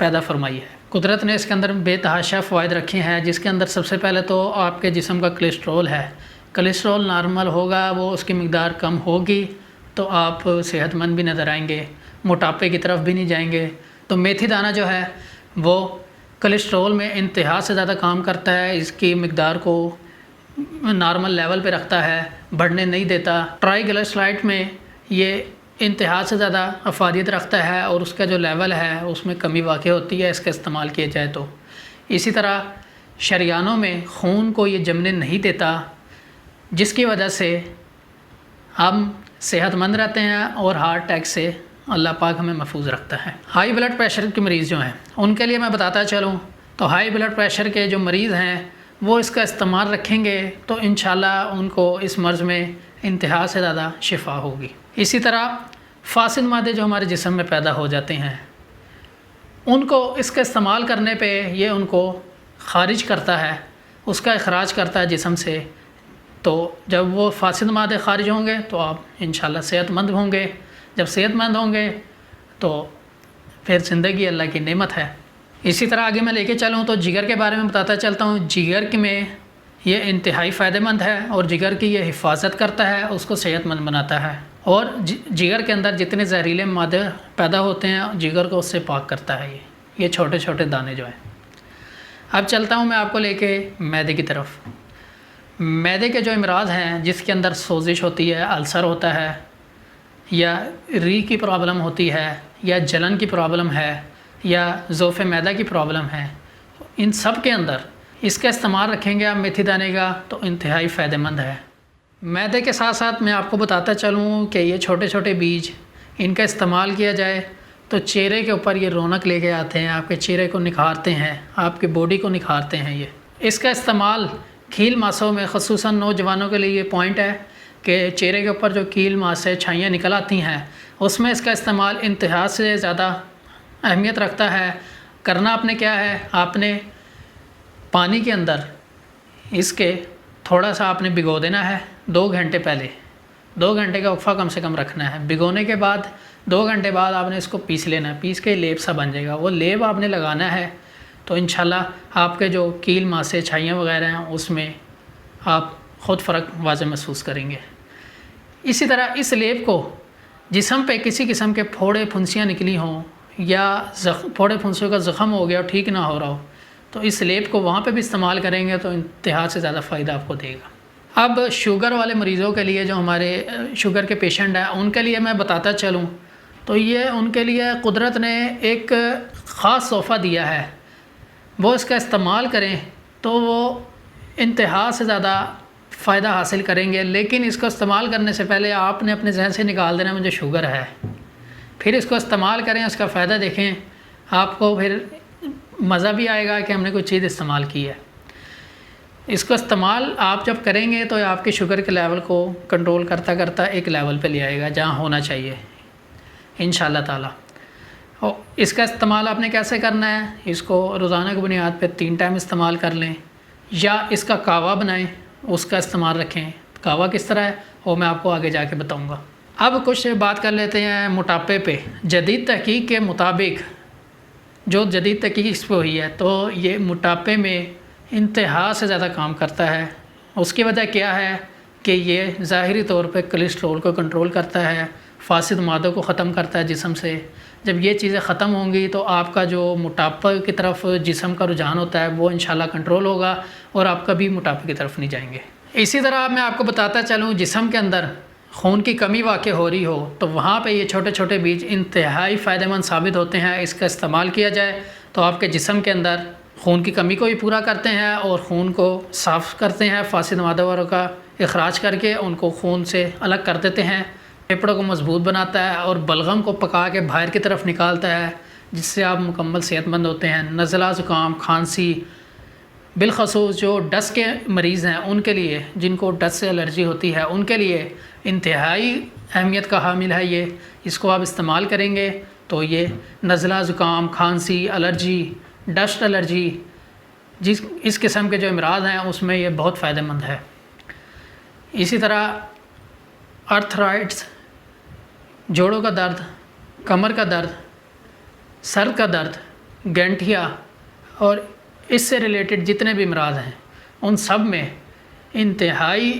پیدا فرمائی ہے۔ قدرت نے اس کے اندر بے تحاشا فوائد رکھے ہیں، جس کے اندر سب سے پہلے تو آپ کے جسم کا کولیسٹرول ہے۔ کولیسٹرول نارمل ہوگا، وہ اس کی مقدار کم ہوگی تو آپ صحت مند بھی نظر آئیں گے، موٹاپے کی طرف بھی نہیں جائیں گے۔ تو میتھی دانہ جو ہے وہ کولیسٹرول میں انتہا سے زیادہ کام کرتا ہے، اس کی مقدار کو نارمل لیول پہ رکھتا ہے، بڑھنے نہیں دیتا۔ ٹرائی گلائسرائڈ میں یہ انتہا سے زیادہ افادیت رکھتا ہے اور اس کا جو لیول ہے اس میں کمی واقع ہوتی ہے اس کا استعمال کیا جائے تو۔ اسی طرح شریانوں میں خون کو یہ جمنے نہیں دیتا، جس کی وجہ سے ہم صحت مند رہتے ہیں اور ہارٹ اٹیک سے اللہ پاک ہمیں محفوظ رکھتا ہے۔ ہائی بلڈ پریشر کے مریض جو ہیں ان کے لیے میں بتاتا چلوں تو ہائی بلڈ پریشر کے جو مریض ہیں وہ اس کا استعمال رکھیں گے تو انشاءاللہ ان کو اس مرض میں انتہا سے زیادہ شفا ہوگی۔ اسی طرح فاسد مادے جو ہمارے جسم میں پیدا ہو جاتے ہیں ان کو اس کا استعمال کرنے پہ یہ ان کو خارج کرتا ہے، اس کا اخراج کرتا ہے جسم سے۔ تو جب وہ فاسد مادے خارج ہوں گے تو آپ انشاءاللہ صحت مند ہوں گے۔ جب صحت مند ہوں گے تو پھر زندگی اللہ کی نعمت ہے۔ اسی طرح آگے میں لے کے چلوں تو جگر کے بارے میں بتاتا چلتا ہوں۔ جگر میں یہ انتہائی فائدہ مند ہے اور جگر کی یہ حفاظت کرتا ہے، اس کو صحت مند بناتا ہے، اور جگر کے اندر جتنے زہریلے مادے پیدا ہوتے ہیں جگر کو اس سے پاک کرتا ہے یہ چھوٹے چھوٹے دانے جو ہیں۔ اب چلتا ہوں میں آپ کو لے کے معدے کی طرف۔ معدے کے جو امراض ہیں جس کے اندر سوزش ہوتی ہے، السر ہوتا ہے، یا ری کی پرابلم ہوتی ہے، یا جلن کی پرابلم ہے، یا ذوف معدہ کی پرابلم ہے، ان سب کے اندر اس کا استعمال رکھیں گے آپ میتھی دانے کا تو انتہائی فائدہ مند ہے۔ معدے کے ساتھ ساتھ میں آپ کو بتاتا چلوں کہ یہ چھوٹے چھوٹے بیج ان کا استعمال کیا جائے تو چہرے کے اوپر یہ رونق لے کے آتے ہیں، آپ کے چہرے کو نکھارتے ہیں، آپ کی باڈی کو نکھارتے ہیں۔ یہ اس کا استعمال کھیل ماسوں میں خصوصاً نوجوانوں کے لیے یہ پوائنٹ ہے کہ چہرے کے اوپر جو کیل ماس سے چھائیاں نکل آتی ہیں اس میں اس کا استعمال انتہا سے زیادہ اہمیت رکھتا ہے۔ کرنا آپ نے کیا ہے، آپ نے پانی کے اندر اس کے تھوڑا سا آپ نے بھگو دینا ہے 2 گھنٹے پہلے، 2 گھنٹے کا وقفہ کم سے کم رکھنا ہے۔ بھگونے کے بعد 2 گھنٹے بعد آپ نے اس کو پیس لینا ہے، پیس کے لیپ سا بن جائے گا، وہ لیپ آپ نے لگانا ہے تو انشاءاللہ آپ کے جو کیل ماسے چھائیاں وغیرہ ہیں اس میں آپ خود فرق واضح محسوس کریں گے۔ اسی طرح اس لیپ کو جسم پہ کسی قسم کے پھوڑے پھنسیاں نکلی ہوں یا پھوڑے پھنسیوں کا زخم ہو گیا اور ٹھیک نہ ہو رہا ہو تو اس لیپ کو وہاں پہ بھی استعمال کریں گے تو انتہا سے زیادہ فائدہ آپ کو دے گا۔ اب شوگر والے مریضوں کے لیے جو ہمارے شوگر کے پیشنٹ ہیں ان کے لیے میں بتاتا چلوں تو یہ ان کے لیے قدرت نے ایک خاص تحفہ دیا ہے، وہ اس کا استعمال کریں تو وہ انتہا سے زیادہ فائدہ حاصل کریں گے۔ لیکن اس کو استعمال کرنے سے پہلے آپ نے اپنے ذہن سے نکال دینا مجھے شوگر ہے، پھر اس کو استعمال کریں، اس کا فائدہ دیکھیں، آپ کو پھر مزہ بھی آئے گا کہ ہم نے کوئی چیز استعمال کی ہے۔ اس کو استعمال آپ جب کریں گے تو آپ کے شوگر کے لیول کو کنٹرول کرتا کرتا ایک لیول پہ لے آئے گا جہاں ہونا چاہیے انشاءاللہ تعالیٰ۔ اور اس کا استعمال آپ نے کیسے کرنا ہے، اس کو روزانہ کی بنیاد پہ 3 ٹائم استعمال کر لیں یا اس کا کہوہ بنائیں، اس کا استعمال رکھیں۔ کہوہ کس طرح ہے وہ میں آپ کو آگے جا کے بتاؤں گا۔ اب کچھ بات کر لیتے ہیں موٹاپے پہ۔ جدید تحقیق کے مطابق جو جدید تحقیق اس پہ ہوئی ہے تو یہ موٹاپے میں انتہا سے زیادہ کام کرتا ہے۔ اس کی وجہ کیا ہے کہ یہ ظاہری طور پہ کولیسٹرول کو کنٹرول کرتا ہے، فاسد مادوں کو ختم کرتا ہے جسم سے۔ جب یہ چیزیں ختم ہوں گی تو آپ کا جو موٹاپے کی طرف جسم کا رجحان ہوتا ہے وہ انشاءاللہ کنٹرول ہوگا اور آپ کبھی موٹاپے کی طرف نہیں جائیں گے۔ اسی طرح میں آپ کو بتاتا چلوں جسم کے اندر خون کی کمی واقع ہو رہی ہو تو وہاں پہ یہ چھوٹے چھوٹے بیج انتہائی فائدہ مند ثابت ہوتے ہیں۔ اس کا استعمال کیا جائے تو آپ کے جسم کے اندر خون کی کمی کو بھی پورا کرتے ہیں اور خون کو صاف کرتے ہیں، فاسد مادوں کا اخراج کر کے ان کو خون سے الگ کر دیتے ہیں، پھیپھڑوں کو مضبوط بناتا ہے اور بلغم کو پکا کے باہر کی طرف نکالتا ہے جس سے آپ مکمل صحت مند ہوتے ہیں۔ نزلہ، زکام، کھانسی، بالخصوص جو ڈسٹ کے مریض ہیں ان کے لیے، جن کو ڈسٹ سے الرجی ہوتی ہے ان کے لیے انتہائی اہمیت کا حامل ہے یہ۔ اس کو آپ استعمال کریں گے تو یہ نزلہ، زکام، کھانسی، الرجی، ڈسٹ الرجی، اس قسم کے جو امراض ہیں اس میں یہ بہت فائدہ مند ہے۔ اسی طرح آرتھرائٹس، جوڑوں کا درد، کمر کا درد، سر کا درد، گینٹھیا اور اس سے ریلیٹڈ جتنے بھی امراض ہیں ان سب میں انتہائی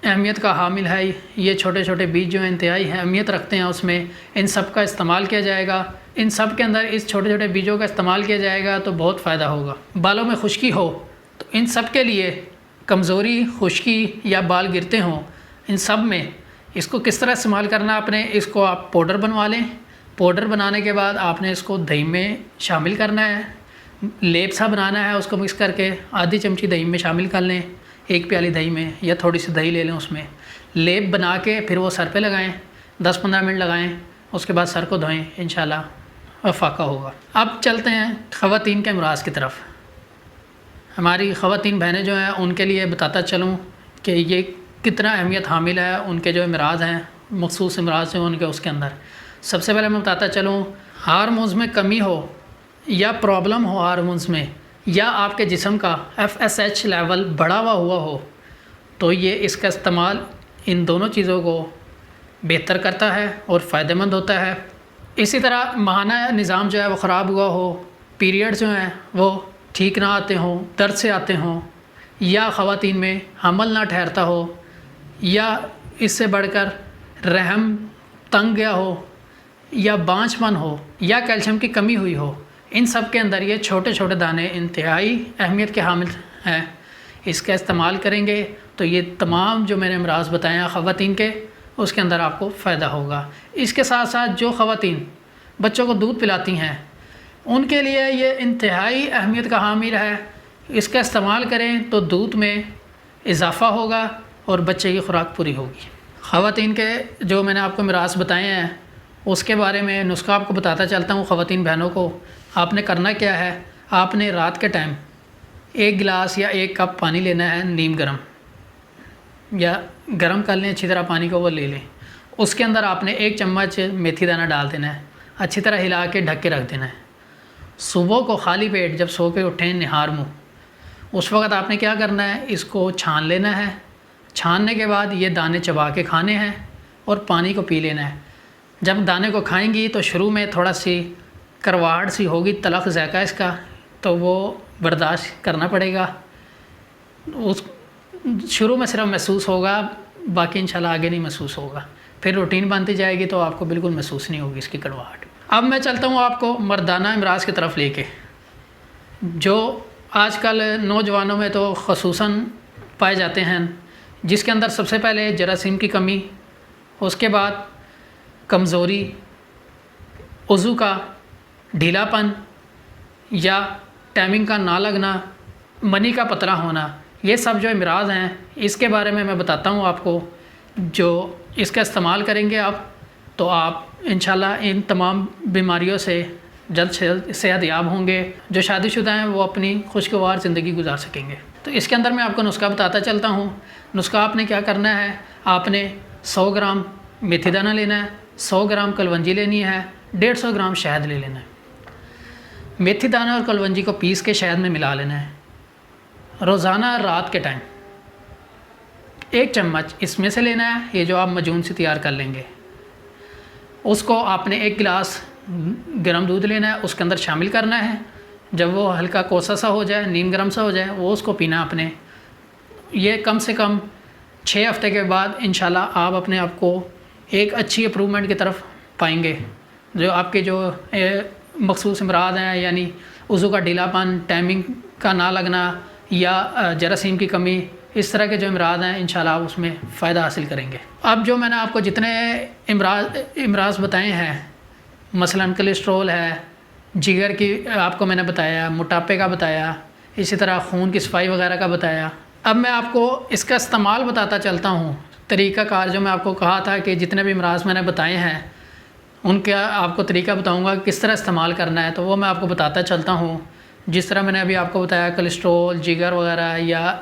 اہمیت کا حامل ہے یہ چھوٹے چھوٹے بیج جو انتہائی اہمیت رکھتے ہیں، اس میں ان سب کا استعمال کیا جائے گا، ان سب کے اندر اس چھوٹے چھوٹے بیجوں کا استعمال کیا جائے گا تو بہت فائدہ ہوگا۔ بالوں میں خشکی ہو تو ان سب کے لیے، کمزوری، خشکی یا بال گرتے ہوں، ان سب میں اس کو کس طرح استعمال کرنا، اس کو آپ پاؤڈر بنوا لیں۔ پاؤڈر بنانے کے بعد آپ نے اس کو دہی میں شامل کرنا ہے، لیپ سا بنانا ہے، اس کو مکس کر کے آدھی چمچی دہی میں شامل کر لیں، 1 پیالی دہی میں، یا تھوڑی سی دہی لے لیں، اس میں لیپ بنا کے پھر وہ سر پہ لگائیں، 10-15 منٹ لگائیں، اس کے بعد سر کو دھوئیں، انشاءاللہ فاقہ ہوگا۔ اب چلتے ہیں خواتین کے امراض کی طرف۔ ہماری خواتین بہنیں جو ہیں ان کے لیے بتاتا چلوں کہ یہ کتنا اہمیت حامل ہے، ان کے جو امراض ہیں، مخصوص امراض ہیں ان کے، اس کے اندر سب سے پہلے میں بتاتا چلوں، ہارمونز میں کمی ہو یا پرابلم ہو ہارمونز میں، یا آپ کے جسم کا FSH لیول بڑھا ہوا ہو، تو یہ اس کا استعمال ان دونوں چیزوں کو بہتر کرتا ہے اور فائدہ مند ہوتا ہے۔ اسی طرح ماہانہ نظام جو ہے وہ خراب ہوا ہو، پیریڈ جو ہیں وہ ٹھیک نہ آتے ہوں، درد سے آتے ہوں، یا خواتین میں حمل نہ ٹھہرتا ہو، یا اس سے بڑھ کر رحم تنگ گیا ہو، یا بانجھ پن ہو، یا کیلشیم کی کمی ہوئی ہو، ان سب کے اندر یہ چھوٹے چھوٹے دانے انتہائی اہمیت کے حامل ہیں۔ اس کا استعمال کریں گے تو یہ تمام جو میں نے امراض بتائے ہیں خواتین کے، اس کے اندر آپ کو فائدہ ہوگا۔ اس کے ساتھ ساتھ جو خواتین بچوں کو دودھ پلاتی ہیں ان کے لیے یہ انتہائی اہمیت کا حامل ہے۔ اس کا استعمال کریں تو دودھ میں اضافہ ہوگا اور بچے کی خوراک پوری ہوگی۔ خواتین کے جو میں نے آپ کو امراض بتائے ہیں اس کے بارے میں نسخہ آپ کو بتاتا چلتا ہوں۔ خواتین بہنوں کو آپ نے کرنا کیا ہے، آپ نے رات کے ٹائم 1 گلاس یا 1 کپ پانی لینا ہے، نیم گرم، یا گرم کر لیں اچھی طرح پانی کو، وہ لے لیں۔ اس کے اندر آپ نے 1 چمچ میتھی دانہ ڈال دینا ہے، اچھی طرح ہلا کے ڈھک کے رکھ دینا ہے۔ صبح کو خالی پیٹ جب سو کے اٹھیں نہار منہ، اس وقت آپ نے کیا کرنا ہے، اس کو چھان لینا ہے۔ چھاننے کے بعد یہ دانے چبا کے کھانے ہیں اور پانی کو پی لینا ہے۔ جب دانے کو کھائیں گی تو شروع میں تھوڑا سی کرواہٹ سی ہوگی، تلخ ذائقہ اس کا، تو وہ برداشت کرنا پڑے گا۔ شروع میں صرف محسوس ہوگا، باقی انشاءاللہ آگے نہیں محسوس ہوگا، پھر روٹین بنتی جائے گی تو آپ کو بالکل محسوس نہیں ہوگی اس کی کڑواہٹ۔ اب میں چلتا ہوں آپ کو مردانہ امراض کی طرف لے کے، جو آج کل نوجوانوں میں تو خصوصاً پائے جاتے ہیں، جس کے اندر سب سے پہلے جراثیم کی کمی، اس کے بعد کمزوری، عضو کا ڈھیلا پن یا ٹائمنگ کا نہ لگنا، منی کا پتلہ ہونا، یہ سب جو امراض ہیں اس کے بارے میں بتاتا ہوں آپ کو۔ جو اس کا استعمال کریں گے آپ تو آپ انشاءاللہ ان تمام بیماریوں سے جلد سے جلد صحت یاب ہوں گے۔ جو شادی شدہ ہیں وہ اپنی خوشگوار زندگی گزار سکیں گے۔ تو اس کے اندر میں آپ کو نسخہ بتاتا چلتا ہوں۔ نسخہ آپ نے کیا کرنا ہے، آپ نے 100 گرام میتھی دانہ لینا ہے، 100 گرام کلونجی لینی ہے، 150 گرام شہد لے لینا ہے۔ میتھی دانہ اور کلونجی کو پیس کے شہد میں ملا لینا ہے۔ روزانہ رات کے ٹائم 1 چمچ اس میں سے لینا ہے، یہ جو آپ مجون سے تیار کر لیں گے۔ اس کو آپ نے 1 گلاس گرم دودھ لینا ہے، اس کے اندر شامل کرنا ہے۔ جب وہ ہلکا کوسا سا ہو جائے، نیم گرم سا ہو جائے، وہ اس کو پینا اپنے۔ یہ کم سے کم 6 ہفتے کے بعد انشاءاللہ آپ اپنے آپ کو ایک اچھی امپرومنٹ کی طرف پائیں گے۔ جو آپ کے جو مخصوص امراض ہیں، یعنی عضو کا ڈھیلا پن، ٹائمنگ کا نہ لگنا یا جراثیم کی کمی، اس طرح کے جو امراض ہیں انشاءاللہ آپ اس میں فائدہ حاصل کریں گے۔ اب جو میں نے آپ کو جتنے امراض بتائے ہیں، مثلا کولیسٹرول ہے، جگر کی آپ کو میں نے بتایا، موٹاپے کا بتایا، اسی طرح خون کی صفائی وغیرہ کا بتایا۔ اب میں آپ کو اس کا استعمال بتاتا چلتا ہوں، طریقہ کار جو میں آپ کو کہا تھا کہ جتنے بھی امراض میں نے بتائے ہیں ان کا آپ کو طریقہ بتاؤں گا کس طرح استعمال کرنا ہے، تو وہ میں آپ کو بتاتا چلتا ہوں۔ جس طرح میں نے ابھی آپ کو بتایا کولیسٹرول، جگر وغیرہ، یا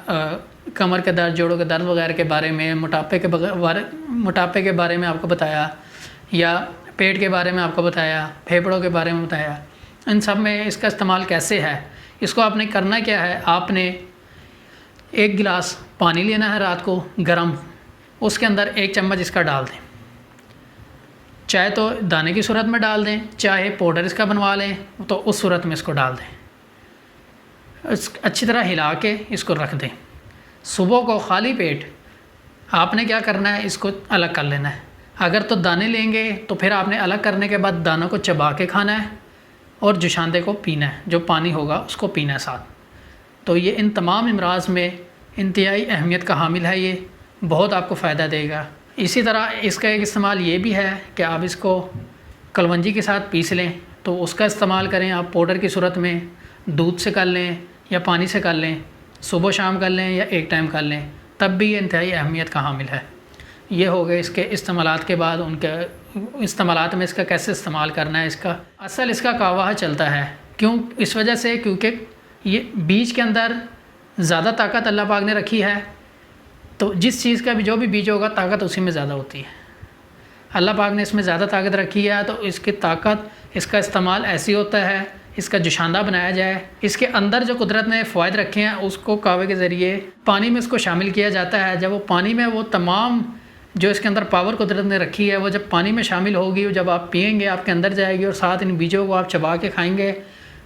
کمر کے درد، جوڑوں کے درد وغیرہ کے بارے میں، موٹاپے کے بارے میں آپ کو بتایا، یا پیٹ کے بارے میں آپ کو بتایا، پھیپھڑوں کے بارے میں بتایا، ان سب میں اس کا استعمال کیسے ہے۔ اس کو آپ نے کرنا کیا ہے، آپ نے 1 گلاس پانی لینا ہے رات کو گرم، اس کے اندر 1 چمچ اس کا ڈال دیں، چاہے تو دانے کی صورت میں ڈال دیں، چاہے پاؤڈر اس کا بنوا لیں تو اس صورت میں اس کو ڈال دیں، اچھی طرح ہلا کے اس کو رکھ دیں۔ صبح کو خالی پیٹ آپ نے کیا کرنا ہے، اس کو الگ کر لینا ہے۔ اگر تو دانے لیں گے تو پھر آپ نے الگ کرنے کے بعد دانوں کو چبا کے کھانا ہے اور جوشاندے کو پینا ہے، جو پانی ہوگا اس کو پینا ہے ساتھ۔ تو یہ ان تمام امراض میں انتہائی اہمیت کا حامل ہے، یہ بہت آپ کو فائدہ دے گا۔ اسی طرح اس کا ایک استعمال یہ بھی ہے کہ آپ اس کو کلونجی کے ساتھ پیس لیں، تو اس کا استعمال کریں آپ پاؤڈر کی صورت میں، دودھ سے کر لیں یا پانی سے کر لیں، صبح شام کر لیں یا ایک ٹائم کر لیں، تب بھی یہ انتہائی اہمیت کا حامل ہے۔ یہ ہو گئے اس کے استعمالات کے بعد ان کے استعمالات میں اس کا کیسے استعمال کرنا ہے۔ اس کا کاواہ چلتا ہے، کیوں؟ اس وجہ سے کیونکہ یہ بیج کے اندر زیادہ طاقت اللہ پاک نے رکھی ہے، تو جس چیز کا بھی جو بھی بیج ہوگا طاقت اسی میں زیادہ ہوتی ہے۔ اللہ پاک نے اس میں زیادہ طاقت رکھی ہے، تو اس کی طاقت، اس کا استعمال ایسی ہوتا ہے، اس کا جوشاندہ بنایا جائے۔ اس کے اندر جو قدرت نے فوائد رکھے ہیں اس کو کاوے کے ذریعے پانی میں اس کو شامل کیا جاتا ہے۔ جب وہ پانی میں وہ تمام جو اس کے اندر پاور قدرت نے رکھی ہے وہ جب پانی میں شامل ہوگی، جب آپ پئیں گے آپ کے اندر جائے گی، اور ساتھ ان بیجوں کو آپ چبا کے کھائیں گے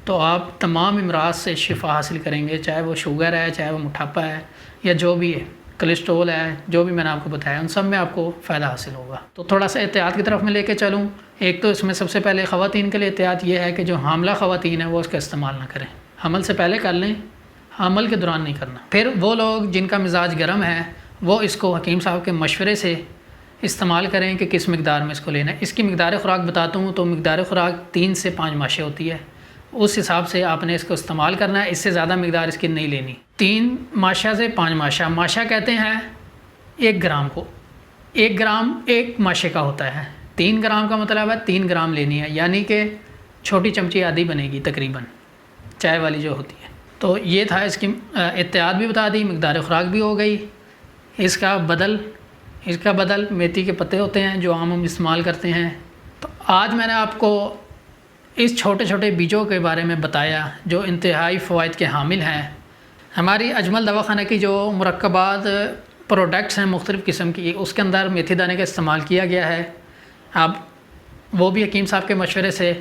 تو آپ تمام امراض سے شفا حاصل کریں گے، چاہے وہ شوگر ہے، چاہے وہ موٹاپا ہے، یا جو بھی ہے، کولیسٹرول ہے، جو بھی میں نے آپ کو بتایا ان سب میں آپ کو فائدہ حاصل ہوگا۔ تو تھوڑا سا احتیاط کی طرف میں لے کے چلوں۔ ایک تو اس میں سب سے پہلے خواتین کے لیے احتیاط یہ ہے کہ جو حاملہ خواتین ہیں وہ اس کا استعمال نہ کریں، حمل سے پہلے کر لیں، حمل کے دوران نہیں کرنا۔ پھر وہ لوگ جن کا مزاج گرم ہے وہ اس کو حکیم صاحب کے مشورے سے استعمال کریں کہ کس مقدار میں اس کو لینا ہے۔ اس کی مقدار خوراک بتاتا ہوں، تو مقدار خوراک 3 سے 5 ماشے ہوتی ہے، اس حساب سے آپ نے اس کو استعمال کرنا ہے، اس سے زیادہ مقدار اس کی نہیں لینی۔ 3 ماشا سے 5 ماشا، ماشا کہتے ہیں 1 گرام کو، 1 گرام 1 ماشے کا ہوتا ہے، 3 گرام کا مطلب ہے 3 گرام لینی ہے، یعنی کہ چھوٹی چمچی آدھی بنے گی تقریباً، چائے والی جو ہوتی ہے۔ تو یہ تھا، اس کی احتیاط بھی بتا دی، مقدار خوراک بھی ہو گئی۔ اس کا بدل میتھی کے پتے ہوتے ہیں جو عام ہم استعمال کرتے ہیں۔ تو آج میں نے آپ کو اس چھوٹے چھوٹے بیجوں کے بارے میں بتایا جو انتہائی فوائد کے حامل ہیں۔ ہماری اجمل دواخانہ کی جو مرکبات پروڈکٹس ہیں مختلف قسم کی، اس کے اندر میتھی دانے کا استعمال کیا گیا ہے۔ آپ وہ بھی حکیم صاحب کے مشورے سے،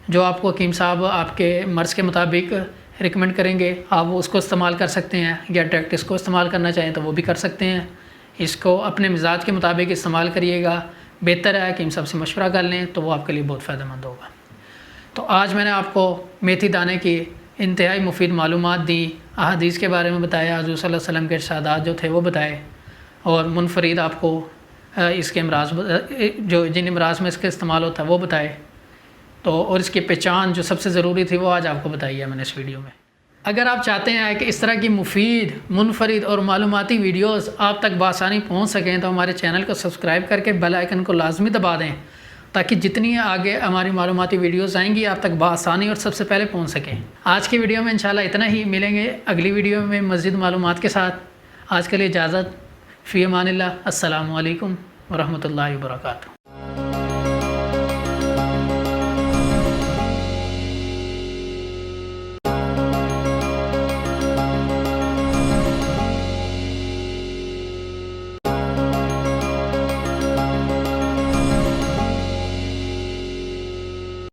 جو آپ کو حکیم صاحب آپ کے مرض کے مطابق ریکمنڈ کریں گے، آپ وہ اس کو استعمال کر سکتے ہیں، یا ڈائریکٹ اس کو استعمال کرنا چاہیں تو وہ بھی کر سکتے ہیں۔ اس کو اپنے مزاج کے مطابق استعمال کریے گا، بہتر ہے کہ حکیم صاحب سے مشورہ کر لیں تو وہ آپ کے لیے بہت فائدہ مند ہوگا۔ تو آج میں نے آپ کو میتھی دانے کی انتہائی مفید معلومات دی، احادیث کے بارے میں بتایا، حضور صلی اللہ علیہ وسلم کے ارشادات جو تھے وہ بتائے، اور منفرد آپ کو اس کے امراض جو جن امراض میں اس کا استعمال ہوتا ہے وہ بتائے، تو اور اس کی پہچان جو سب سے ضروری تھی وہ آج آپ کو بتائی ہے میں نے اس ویڈیو میں۔ اگر آپ چاہتے ہیں کہ اس طرح کی مفید، منفرد اور معلوماتی ویڈیوز آپ تک بآسانی پہنچ سکیں تو ہمارے چینل کو سبسکرائب کر کے بیل آئیکن کو لازمی دبا دیں، تاکہ جتنی آگے ہماری معلوماتی ویڈیوز آئیں گی آپ تک بآسانی اور سب سے پہلے پہنچ سکیں۔ آج کی ویڈیو میں انشاءاللہ اتنا ہی، ملیں گے اگلی ویڈیو میں مزید معلومات کے ساتھ۔ آج کے لیے اجازت، فی امان اللہ، السلام علیکم ورحمۃ اللہ وبرکاتہ۔